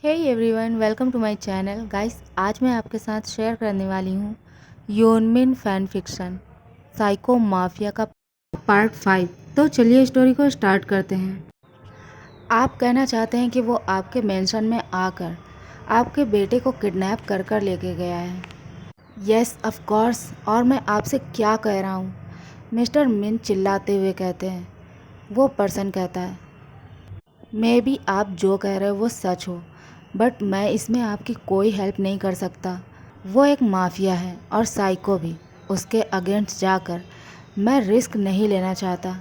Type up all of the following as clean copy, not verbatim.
Hey everyone, welcome to my channel. Guys, आज मैं आपके साथ शेयर करने वाली हूँ Yoonmin fan fiction psycho mafia का पार्ट 5। तो चलिए स्टोरी को स्टार्ट करते हैं। आप कहना चाहते हैं कि वो आपके मेंशन में आकर आपके बेटे को किडनैप कर कर लेके गया है। यस ऑफ कोर्स, और मैं आपसे क्या कह रहा हूँ, मिस्टर मिन चिल्लाते हुए कहते हैं। वो पर्सन कहता है, मे बी आप जो कह रहे हो वो सच हो, बट मैं इसमें आपकी कोई हेल्प नहीं कर सकता। वो एक माफिया है और साइको भी। उसके अगेंस्ट जाकर मैं रिस्क नहीं लेना चाहता।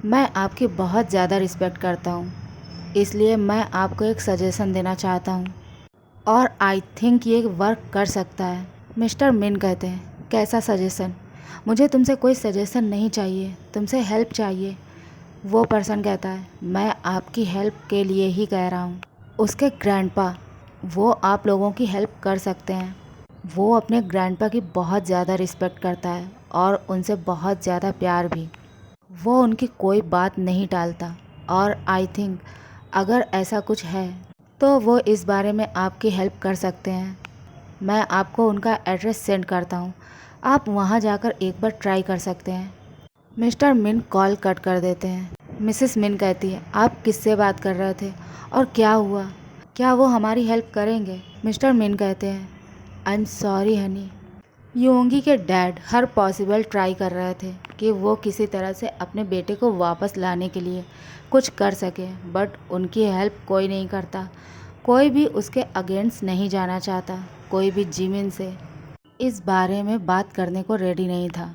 मैं आपकी बहुत ज़्यादा रिस्पेक्ट करता हूँ, इसलिए मैं आपको एक सजेशन देना चाहता हूँ और आई थिंक ये वर्क कर सकता है। मिस्टर मिन कहते हैं, कैसा सजेशन? मुझे तुमसे कोई सजेशन नहीं चाहिए, तुमसे हेल्प चाहिए। वो पर्सन कहता है, मैं आपकी हेल्प के लिए ही कह रहा हूँ। उसके ग्रैंडपा, वो आप लोगों की हेल्प कर सकते हैं। वो अपने ग्रैंडपा की बहुत ज़्यादा रिस्पेक्ट करता है और उनसे बहुत ज़्यादा प्यार भी। वो उनकी कोई बात नहीं टालता और आई थिंक अगर ऐसा कुछ है तो वो इस बारे में आपकी हेल्प कर सकते हैं। मैं आपको उनका एड्रेस सेंड करता हूँ, आप वहाँ जाकर एक बार ट्राई कर सकते हैं। मिस्टर मिन कॉल कट कर देते हैं। मिसेस मिन कहती है, आप किससे बात कर रहे थे और क्या हुआ? क्या वो हमारी हेल्प करेंगे? मिस्टर मिन कहते हैं, आई एम सॉरी हनी। योंगी के डैड हर पॉसिबल ट्राई कर रहे थे कि वो किसी तरह से अपने बेटे को वापस लाने के लिए कुछ कर सके, बट उनकी हेल्प कोई नहीं करता। कोई भी उसके अगेंस्ट नहीं जाना चाहता। कोई भी जिमिन से इस बारे में बात करने को रेडी नहीं था।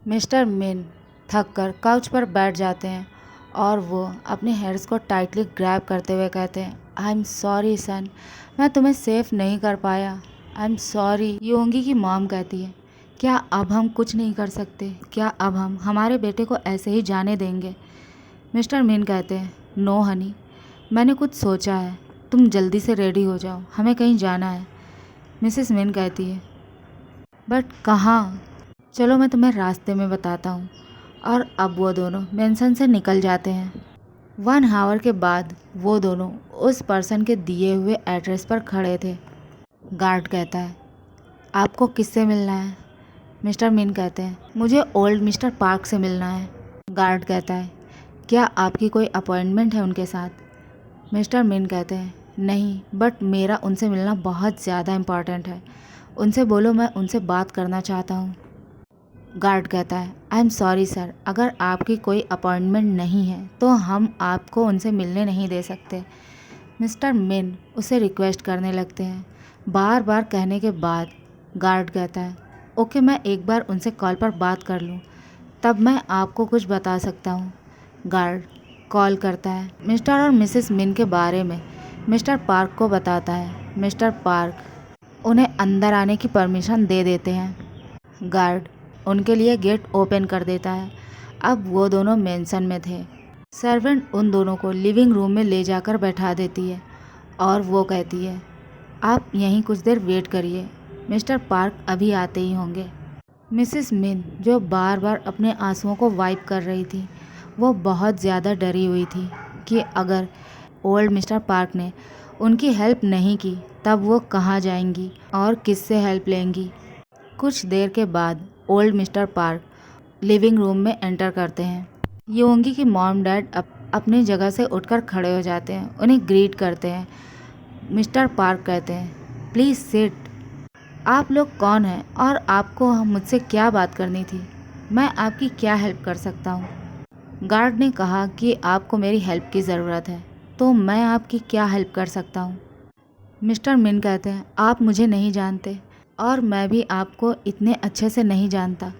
मिस्टर मिन थक कर काउच पर बैठ जाते हैं और वो अपने हेयर्स को टाइटली ग्रैब करते हुए कहते हैं, आई एम सॉरी सन, मैं तुम्हें सेफ नहीं कर पाया। I am sorry. योंगी की मॉम कहती है, क्या अब हम कुछ नहीं कर सकते? क्या अब हम हमारे बेटे को ऐसे ही जाने देंगे? मिस्टर मिन कहते हैं, नो हनी, मैंने कुछ सोचा है। तुम जल्दी से रेडी हो जाओ, हमें कहीं जाना है। मिसेस मिन कहती है, बट कहाँ? चलो मैं तुम्हें रास्ते में बताता हूँ। और अब वो दोनों मेंशन से निकल जाते हैं। 1 आवर के बाद वो दोनों उस पर्सन के दिए हुए एड्रेस पर खड़े थे। गार्ड कहता है, आपको किससे मिलना है? मिस्टर मिन कहते हैं, मुझे ओल्ड मिस्टर पार्क से मिलना है। गार्ड कहता है, क्या आपकी कोई अपॉइंटमेंट है उनके साथ? मिस्टर मिन कहते हैं, नहीं, बट मेरा उनसे मिलना बहुत ज़्यादा इम्पॉर्टेंट है। उनसे बोलो मैं उनसे बात करना चाहता हूँ। गार्ड कहता है, आई एम सॉरी सर, अगर आपकी कोई अपॉइंटमेंट नहीं है तो हम आपको उनसे मिलने नहीं दे सकते। मिस्टर मिन उसे रिक्वेस्ट करने लगते हैं। बार बार कहने के बाद गार्ड कहता है, ओके, मैं एक बार उनसे कॉल पर बात कर लूँ, तब मैं आपको कुछ बता सकता हूँ। गार्ड कॉल करता है मिस्टर और मिसेस मिन के बारे में, मिस्टर पार्क को बताता है। मिस्टर पार्क उन्हें अंदर आने की परमिशन दे देते हैं। गार्ड उनके लिए गेट ओपन कर देता है। अब वो दोनों मेंशन में थे। सर्वेंट उन दोनों को लिविंग रूम में ले जाकर बैठा देती है और वो कहती है, आप यहीं कुछ देर वेट करिए, मिस्टर पार्क अभी आते ही होंगे। मिसेस मिन जो बार बार अपने आंसुओं को वाइप कर रही थी, वो बहुत ज़्यादा डरी हुई थी कि अगर ओल्ड मिस्टर पार्क ने उनकी हेल्प नहीं की तब वो कहाँ जाएंगी और किससे हेल्प लेंगी। कुछ देर के बाद old mister park living room में एंटर करते हैं। योंगी की मॉम डैड अपनी जगह से उठकर खड़े हो जाते हैं, उन्हें ग्रीट करते हैं। मिस्टर पार्क कहते हैं, प्लीज़ सिट। आप लोग कौन हैं और आपको मुझसे क्या बात करनी थी? मैं आपकी क्या हेल्प कर सकता हूँ? गार्ड ने कहा कि आपको मेरी हेल्प की ज़रूरत है, तो मैं आपकी क्या हेल्प कर सकता हूँ? मिस्टर मिन कहते हैं, आप मुझे नहीं जानते और मैं भी आपको इतने अच्छे से नहीं जानता,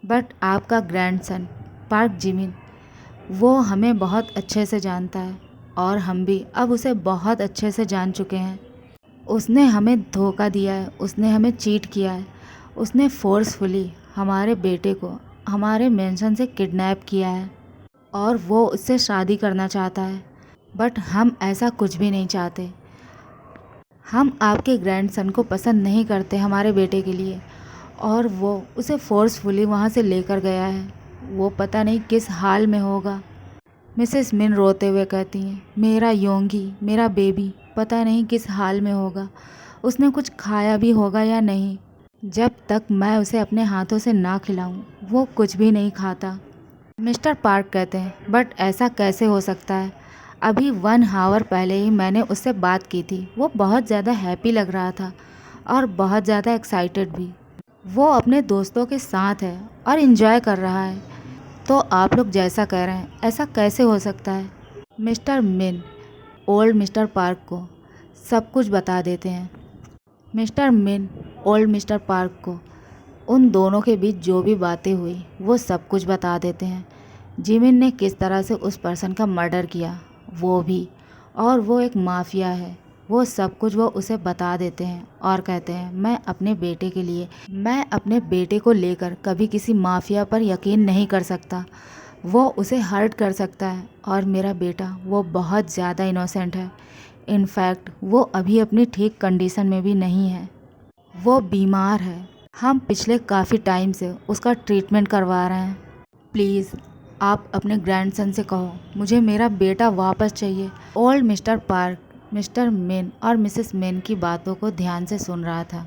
बट आपका ग्रैंडसन पार्क जिमिन, वो हमें बहुत अच्छे से जानता है और हम भी अब उसे बहुत अच्छे से जान चुके हैं। उसने हमें धोखा दिया है, उसने हमें चीट किया है, उसने फोर्सफुली हमारे बेटे को हमारे मेंशन से किडनैप किया है और वो उससे शादी करना चाहता है, बट हम ऐसा कुछ भी नहीं चाहते। हम आपके ग्रैंडसन को पसंद नहीं करते हमारे बेटे के लिए, और वो उसे फोर्सफुली वहाँ से लेकर गया है। वो पता नहीं किस हाल में होगा। मिसेस मिन रोते हुए कहती हैं, मेरा योंगी, मेरा बेबी पता नहीं किस हाल में होगा, उसने कुछ खाया भी होगा या नहीं। जब तक मैं उसे अपने हाथों से ना खिलाऊं, वो कुछ भी नहीं खाता। मिस्टर पार्क कहते हैं, बट ऐसा कैसे हो सकता है? अभी 1 आवर पहले ही मैंने उससे बात की थी। वो बहुत ज़्यादा हैप्पी लग रहा था और बहुत ज़्यादा एक्साइटेड भी। वो अपने दोस्तों के साथ है और इन्जॉय कर रहा है। तो आप लोग जैसा कह रहे हैं, ऐसा कैसे हो सकता है? मिस्टर मिन ओल्ड मिस्टर पार्क को सब कुछ बता देते हैं। मिस्टर मिन ओल्ड मिस्टर पार्क को उन दोनों के बीच जो भी बातें हुई वो सब कुछ बता देते हैं। जिमिन ने किस तरह से उस पर्सन का मर्डर किया वो भी, और वो एक माफिया है, वो सब कुछ वो उसे बता देते हैं और कहते हैं मैं अपने बेटे को लेकर कभी किसी माफिया पर यकीन नहीं कर सकता। वो उसे हर्ट कर सकता है और मेरा बेटा वो बहुत ज़्यादा इनोसेंट है। इनफैक्ट वो अभी अपनी ठीक कंडीशन में भी नहीं है, वो बीमार है। हम पिछले काफ़ी टाइम से उसका ट्रीटमेंट करवा रहे हैं। प्लीज़ आप अपने ग्रैंडसन से कहो मुझे मेरा बेटा वापस चाहिए। Old mister park mister main और मिसेस मेन की बातों को ध्यान से सुन रहा था।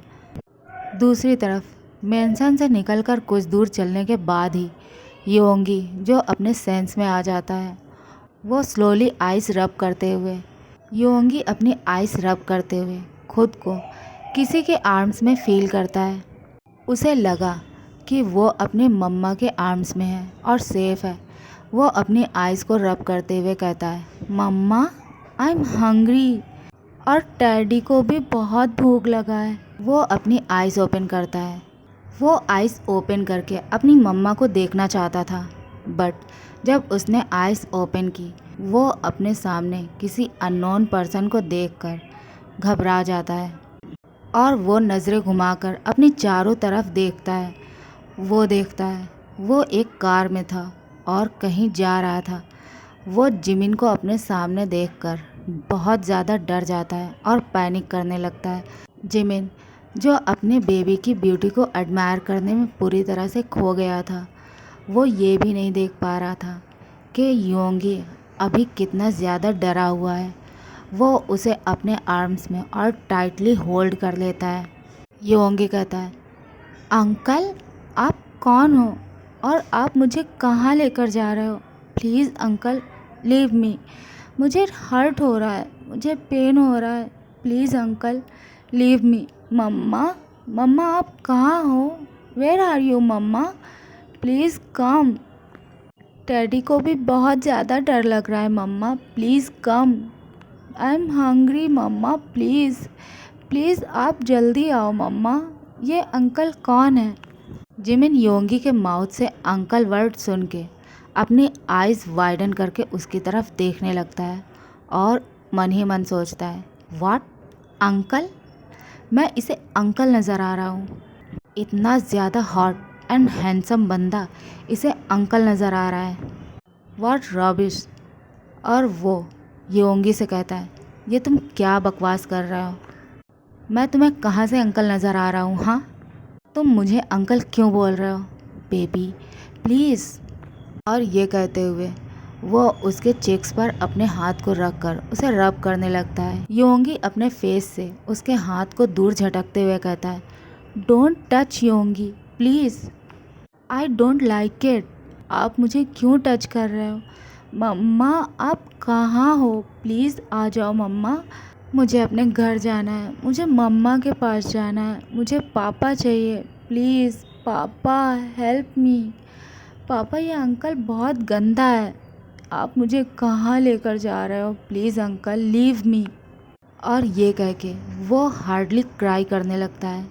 दूसरी तरफ मेंशन से निकलकर कुछ दूर चलने के बाद ही योंगी, जो अपने सेंस में आ जाता है, वो स्लोली आइस रब करते हुए खुद को किसी के आर्म्स में फील करता है। उसे लगा कि वो अपने मम्मा के आर्म्स में है और सेफ है। वो अपनी आइज़ को रब करते हुए कहता है, मम्मा आई एम हंग्री। और टैडी को भी बहुत भूख लगा है। वो अपनी आइज़ ओपन करता है। वो आइज़ ओपन करके अपनी मम्मा को देखना चाहता था, बट जब उसने आइज़ ओपन की, वो अपने सामने किसी अननोन पर्सन को देखकर घबरा जाता है और वो नज़रें घुमाकर अपनी चारों तरफ देखता है। वो एक कार में था और कहीं जा रहा था। वो जिमिन को अपने सामने देखकर बहुत ज़्यादा डर जाता है और पैनिक करने लगता है। जिमिन, जो अपने बेबी की ब्यूटी को एडमायर करने में पूरी तरह से खो गया था, वो ये भी नहीं देख पा रहा था कि योंगी अभी कितना ज़्यादा डरा हुआ है। वो उसे अपने आर्म्स में और टाइटली होल्ड कर लेता है। योंगी कहता है, अंकल आप कौन हो और आप मुझे कहाँ लेकर जा रहे हो? प्लीज़ अंकल लीव मी, मुझे हर्ट हो रहा है, मुझे पेन हो रहा है, प्लीज़ अंकल लीव मी। मम्मा आप कहाँ हो? वेयर आर यू मम्मा? Please come. टैडी को भी बहुत ज़्यादा डर लग रहा है मम्मा, please come. I am hungry मम्मा, प्लीज़ आप जल्दी आओ मम्मा। ये अंकल कौन है? जिमिन योंगी के माउथ से अंकल वर्ड सुन के अपनी आइज़ वाइडन करके उसकी तरफ देखने लगता है और मन ही मन सोचता है, व्हाट अंकल? मैं इसे अंकल नज़र आ रहा हूँ। इतना ज़्यादा हॉट एंड हैंडसम बंदा इसे अंकल नज़र आ रहा है, व्हाट रॉबिश। और वो योंगी से कहता है, ये तुम क्या बकवास कर रहे हो? मैं तुम्हें कहाँ से अंकल नज़र आ रहा हूँ? हाँ, तुम मुझे अंकल क्यों बोल रहे हो? Baby please. और ये कहते हुए वो उसके चेक्स पर अपने हाथ को रख कर उसे रब करने लगता है। योंगी अपने फेस से उसके हाथ को दूर झटकते हुए कहता है, don't touch Yoongi please, I don't like it. आप मुझे क्यों टच कर रहे हो? मम्मा आप कहाँ हो? प्लीज़ आ जाओ मम्मा, मुझे अपने घर जाना है, मुझे मम्मा के पास जाना है, मुझे पापा चाहिए, प्लीज़ पापा हेल्प मी। पापा ये अंकल बहुत गंदा है, आप मुझे कहाँ लेकर जा रहे हो? प्लीज़ अंकल लीव मी। और ये कह के वो हार्डली क्राई करने लगता है।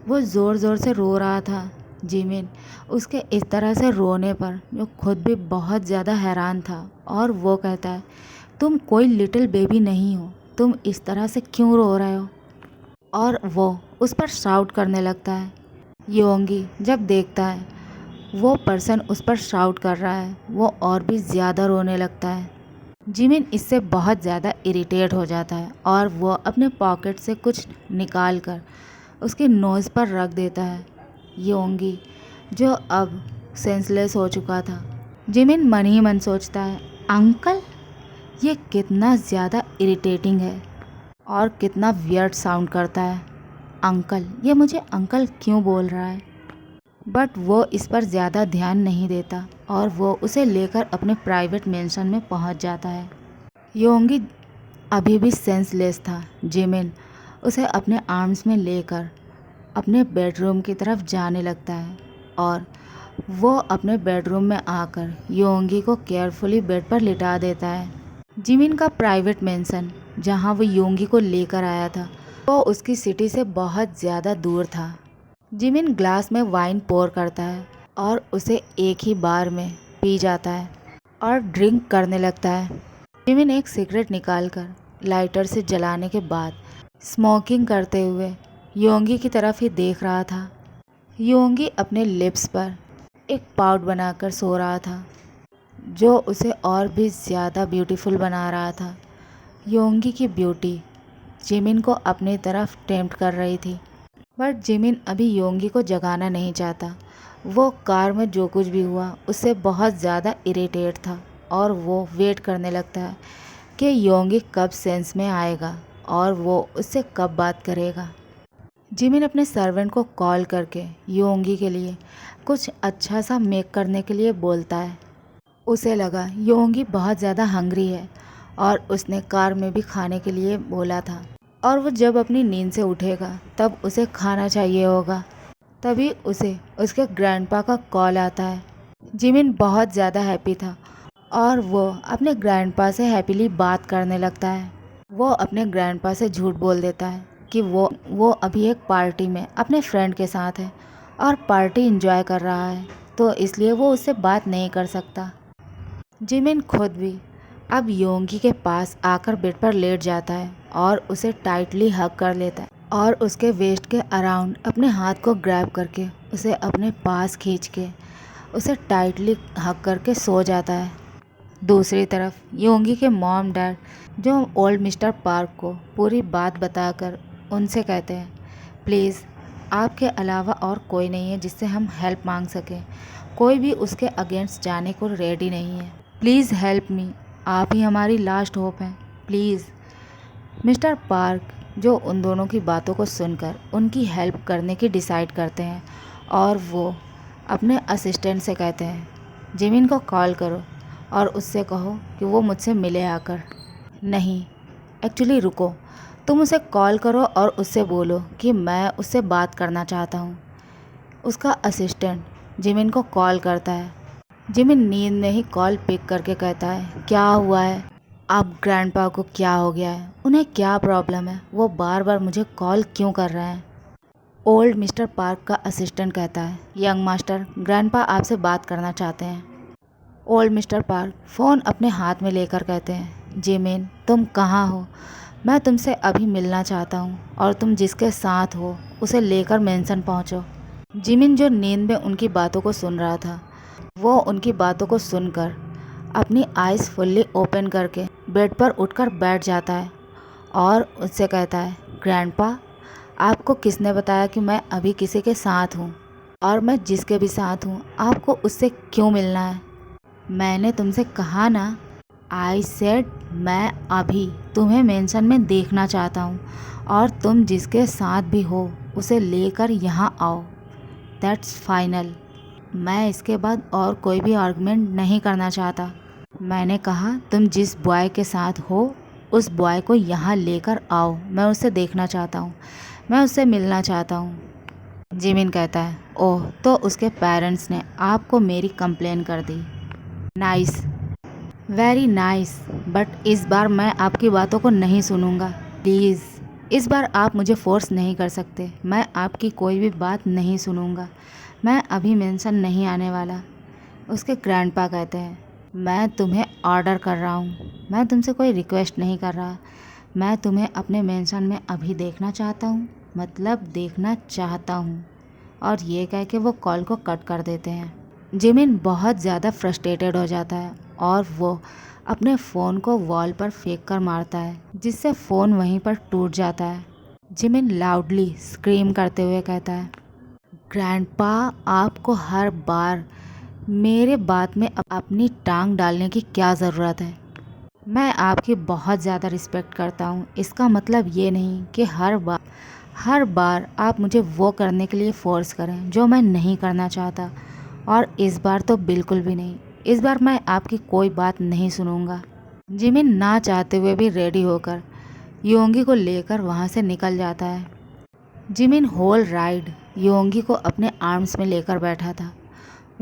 वो ज़ोर ज़ोर से रो रहा था। जिमिन उसके इस तरह से रोने पर जो खुद भी बहुत ज़्यादा हैरान था, और वो कहता है, तुम कोई लिटिल बेबी नहीं हो, तुम इस तरह से क्यों रो रहे हो? और वो उस पर शाउट करने लगता है। योंगी जब देखता है वो पर्सन उस पर शाउट कर रहा है, वो और भी ज़्यादा रोने लगता है। जिमिन इससे बहुत ज़्यादा इरिटेट हो जाता है और वो अपने पॉकेट से कुछ निकाल कर उसके नोज़ पर रख देता है। योंगी जो अब सेंसलेस हो चुका था, जिमिन मन ही मन सोचता है, अंकल ये कितना ज़्यादा इरिटेटिंग है। और कितना वियर्ड साउंड करता है। अंकल, ये मुझे अंकल क्यों बोल रहा है? बट वो इस पर ज़्यादा ध्यान नहीं देता और वो उसे लेकर अपने प्राइवेट मेंशन में पहुंच जाता है। योंगी अभी भी सेंसलेस था। जिमिन उसे अपने आर्म्स में लेकर अपने बेडरूम की तरफ जाने लगता है और वो अपने बेडरूम में आकर योंगी को केयरफुली बेड पर लिटा देता है। जिमिन का प्राइवेट मेंशन जहाँ वो योंगी को लेकर आया था वो उसकी सिटी से बहुत ज़्यादा दूर था। जिमिन ग्लास में वाइन पोर करता है और उसे एक ही बार में पी जाता है और ड्रिंक करने लगता है। जिमिन एक सिगरेट निकालकर लाइटर से जलाने के बाद स्मोकिंग करते हुए योंगी की तरफ ही देख रहा था। योंगी अपने लिप्स पर एक पाउट बनाकर सो रहा था जो उसे और भी ज़्यादा ब्यूटीफुल बना रहा था। योंगी की ब्यूटी जिमिन को अपनी तरफ टेम्प्ट कर रही थी, बट जिमिन अभी योंगी को जगाना नहीं चाहता। वो कार में जो कुछ भी हुआ उससे बहुत ज़्यादा इरिटेट था और वो वेट करने लगता है कि योंगी कब सेंस में आएगा और वो उससे कब बात करेगा। जिमिन अपने सर्वेंट को कॉल करके योंगी के लिए कुछ अच्छा सा मेक करने के लिए बोलता है। उसे लगा योंगी बहुत ज़्यादा हंग्री है और उसने कार में भी खाने के लिए बोला था और वो जब अपनी नींद से उठेगा तब उसे खाना चाहिए होगा। तभी उसे उसके ग्रैंडपा का कॉल आता है। जिमिन बहुत ज़्यादा हैप्पी था और वो अपने ग्रैंडपा से हैप्पीली बात करने लगता है। वो अपने ग्रैंडपा से झूठ बोल देता है कि वो अभी एक पार्टी में अपने फ्रेंड के साथ है और पार्टी एंजॉय कर रहा है, तो इसलिए वो उससे बात नहीं कर सकता। जिमिन खुद भी अब योंगी के पास आकर बेड पर लेट जाता है और उसे टाइटली हग कर लेता है और उसके वेस्ट के अराउंड अपने हाथ को ग्रैब करके उसे अपने पास खींच के उसे टाइटली हग करके सो जाता है। दूसरी तरफ योंगी के मॉम डैड जो ओल्ड मिस्टर पार्क को पूरी बात बताकर उनसे कहते हैं, प्लीज़ आपके अलावा और कोई नहीं है जिससे हम हेल्प मांग सकें। कोई भी उसके अगेंस्ट जाने को रेडी नहीं है। प्लीज़ हेल्प मी, आप ही हमारी लास्ट होप हैं, प्लीज़। मिस्टर पार्क जो उन दोनों की बातों को सुनकर उनकी हेल्प करने की डिसाइड करते हैं और वो अपने असिस्टेंट से कहते हैं, जिमिन को कॉल करो और उससे कहो कि वो मुझसे मिले आकर। नहीं, एक्चुअली रुको, तुम उसे कॉल करो और उससे बोलो कि मैं उससे बात करना चाहता हूँ। उसका असिस्टेंट जिमिन को कॉल करता है। जिमिन नींद में ही कॉल पिक करके कहता है, क्या हुआ है? अब ग्रैंडपा को क्या हो गया है? उन्हें क्या प्रॉब्लम है? वो बार बार मुझे कॉल क्यों कर रहे हैं? ओल्ड मिस्टर पार्क का असिस्टेंट कहता है, यंग मास्टर, ग्रैंडपा आपसे बात करना चाहते हैं। ओल्ड मिस्टर पार्क फ़ोन अपने हाथ में लेकर कहते हैं, जिमिन तुम कहाँ हो? मैं तुमसे अभी मिलना चाहता हूँ और तुम जिसके साथ हो उसे लेकर मेंशन पहुँचो। जिमिन जो नींद में उनकी बातों को सुन रहा था वो उनकी बातों को सुनकर अपनी आइज़ फुल्ली ओपन करके बेड पर उठकर बैठ जाता है और उससे कहता है, ग्रैंडपा आपको किसने बताया कि मैं अभी किसी के साथ हूँ और मैं जिसके भी साथ हूँ आपको उससे क्यों मिलना है? मैंने तुमसे कहा ना, आई सेड मैं अभी तुम्हें मेंशन में देखना चाहता हूँ और तुम जिसके साथ भी हो उसे लेकर यहाँ आओ। That's final. मैं इसके बाद और कोई भी आर्गुमेंट नहीं करना चाहता। मैंने कहा तुम जिस बॉय के साथ हो उस बॉय को यहाँ लेकर आओ। मैं उसे देखना चाहता हूँ, मैं उससे मिलना चाहता हूँ। जिमिन कहता है, ओह तो उसके पेरेंट्स ने आपको मेरी कंप्लेन कर दी। नाइस, वेरी नाइस, बट इस बार मैं आपकी बातों को नहीं सुनूंगा। प्लीज़ इस बार आप मुझे फोर्स नहीं कर सकते। मैं आपकी कोई भी बात नहीं सुनूंगा। मैं अभी मेंशन नहीं आने वाला। उसके ग्रैंडपा कहते हैं, मैं तुम्हें ऑर्डर कर रहा हूँ, मैं तुमसे कोई रिक्वेस्ट नहीं कर रहा। मैं तुम्हें अपने मेंशन में अभी देखना चाहता हूँ, मतलब देखना चाहता हूँ। और ये कह के वो कॉल को कट कर देते हैं। जिमिन बहुत ज़्यादा फ्रस्ट्रेटेड हो जाता है और वो अपने फ़ोन को वॉल पर फेंक कर मारता है जिससे फ़ोन वहीं पर टूट जाता है। जिमिन लाउडली स्क्रीम करते हुए कहता है, ग्रैंडपा आपको हर बार मेरे बात में अपनी टांग डालने की क्या ज़रूरत है? मैं आपकी बहुत ज़्यादा रिस्पेक्ट करता हूँ। इसका मतलब ये नहीं कि हर बार आप मुझे वो करने के लिए फ़ोर्स करें जो मैं नहीं करना चाहता। और इस बार तो बिल्कुल भी नहीं। इस बार मैं आपकी कोई बात नहीं सुनूंगा। जिमिन ना चाहते हुए भी रेडी होकर योंगी को लेकर वहाँ से निकल जाता है। जिमिन होल राइड योंगी को अपने आर्म्स में लेकर बैठा था।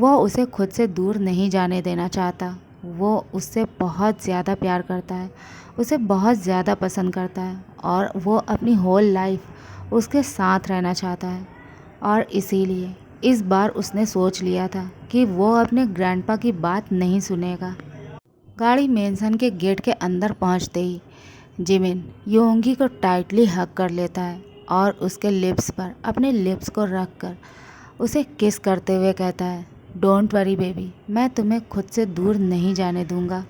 वो उसे खुद से दूर नहीं जाने देना चाहता। वो उससे बहुत ज़्यादा प्यार करता है, उसे बहुत ज़्यादा पसंद करता है और वो अपनी होल लाइफ उसके साथ रहना चाहता है। और इसीलिए इस बार उसने सोच लिया था कि वो अपने ग्रैंडपा की बात नहीं सुनेगा। गाड़ी मेंशन के गेट के अंदर पहुंचते ही जिमिन योंगी को टाइटली हग कर लेता है और उसके लिप्स पर अपने लिप्स को रख कर उसे किस करते हुए कहता है, डोंट वरी बेबी, मैं तुम्हें खुद से दूर नहीं जाने दूंगा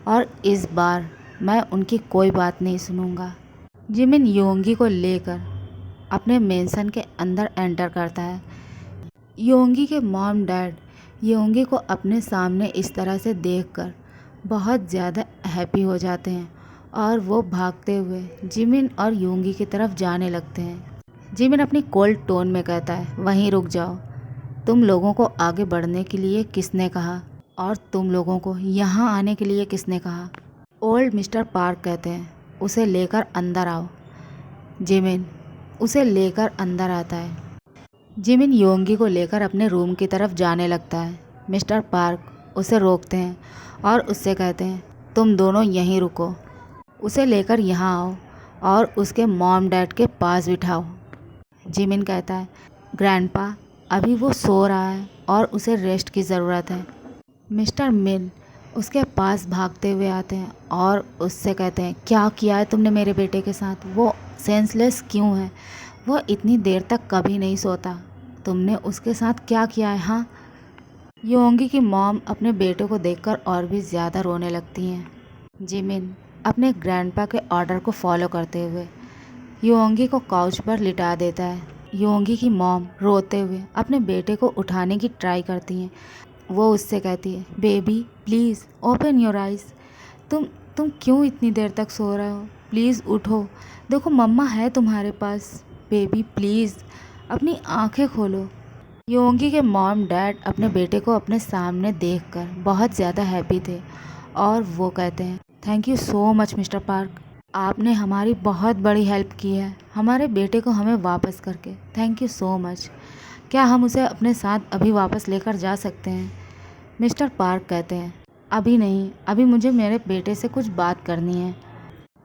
और इस बार मैं उनकी कोई बात नहीं सुनूंगा। जिमिन योंगी को लेकर अपने मेंशन के अंदर एंटर करता है। योंगी के मॉम डैड योंगी को अपने सामने इस तरह से देखकर बहुत ज़्यादा हैप्पी हो जाते हैं और वो भागते हुए जिमिन और योंगी की तरफ जाने लगते हैं। जिमिन अपनी कोल्ड टोन में कहता है, वहीं रुक जाओ। तुम लोगों को आगे बढ़ने के लिए किसने कहा और तुम लोगों को यहाँ आने के लिए किसने कहा? ओल्ड मिस्टर पार्क कहते हैं, उसे लेकर अंदर आओ। जिमिन उसे लेकर अंदर आता है। जिमिन योंगी को लेकर अपने रूम की तरफ जाने लगता है। मिस्टर पार्क उसे रोकते हैं और उससे कहते हैं, तुम दोनों यहीं रुको, उसे लेकर यहाँ आओ और उसके मॉम डैड के पास बिठाओ। जिमिन कहता है, ग्रैंडपा अभी वो सो रहा है और उसे रेस्ट की ज़रूरत है। मिस्टर मिन उसके पास भागते हुए आते हैं और उससे कहते हैं, क्या किया है तुमने मेरे बेटे के साथ? वो सेंसलेस क्यों है? वो इतनी देर तक कभी नहीं सोता। तुमने उसके साथ क्या किया है? हाँ। योंगी की मॉम अपने बेटे को देखकर और भी ज़्यादा रोने लगती हैं। जिमिन अपने ग्रैंडपा के ऑर्डर को फॉलो करते हुए योंगी को काउच पर लिटा देता है। योंगी की मॉम रोते हुए अपने बेटे को उठाने की ट्राई करती हैं। वो उससे कहती है, baby please open your eyes. तुम क्यों इतनी देर तक सो रहे हो? प्लीज़ उठो, देखो मम्मा है तुम्हारे पास। बेबी प्लीज़ अपनी आंखें खोलो। योंगी के मॉम डैड अपने बेटे को अपने सामने देखकर बहुत ज़्यादा हैप्पी थे और वो कहते हैं, thank you so much mister park, आपने हमारी बहुत बड़ी हेल्प की है हमारे बेटे को हमें वापस करके। Thank you so much. क्या हम उसे अपने साथ अभी वापस लेकर जा सकते हैं? मिस्टर पार्क कहते हैं, अभी नहीं, अभी मुझे मेरे बेटे से कुछ बात करनी है।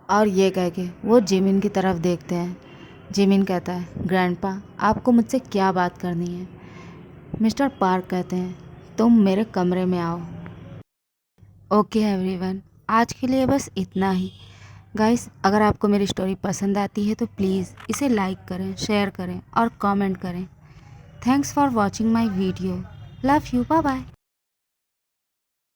और ये कह के वो जिमिन की तरफ देखते हैं। जिमिन कहता है, ग्रैंडपा आपको मुझसे क्या बात करनी है? मिस्टर पार्क कहते हैं, तुम मेरे कमरे में आओ। ओके एवरीवन, आज के लिए बस इतना ही। गाइस, अगर आपको मेरी स्टोरी पसंद आती है तो प्लीज़ इसे लाइक करें, शेयर करें और कमेंट करें। Thanks for watching my video. Love you, bye bye.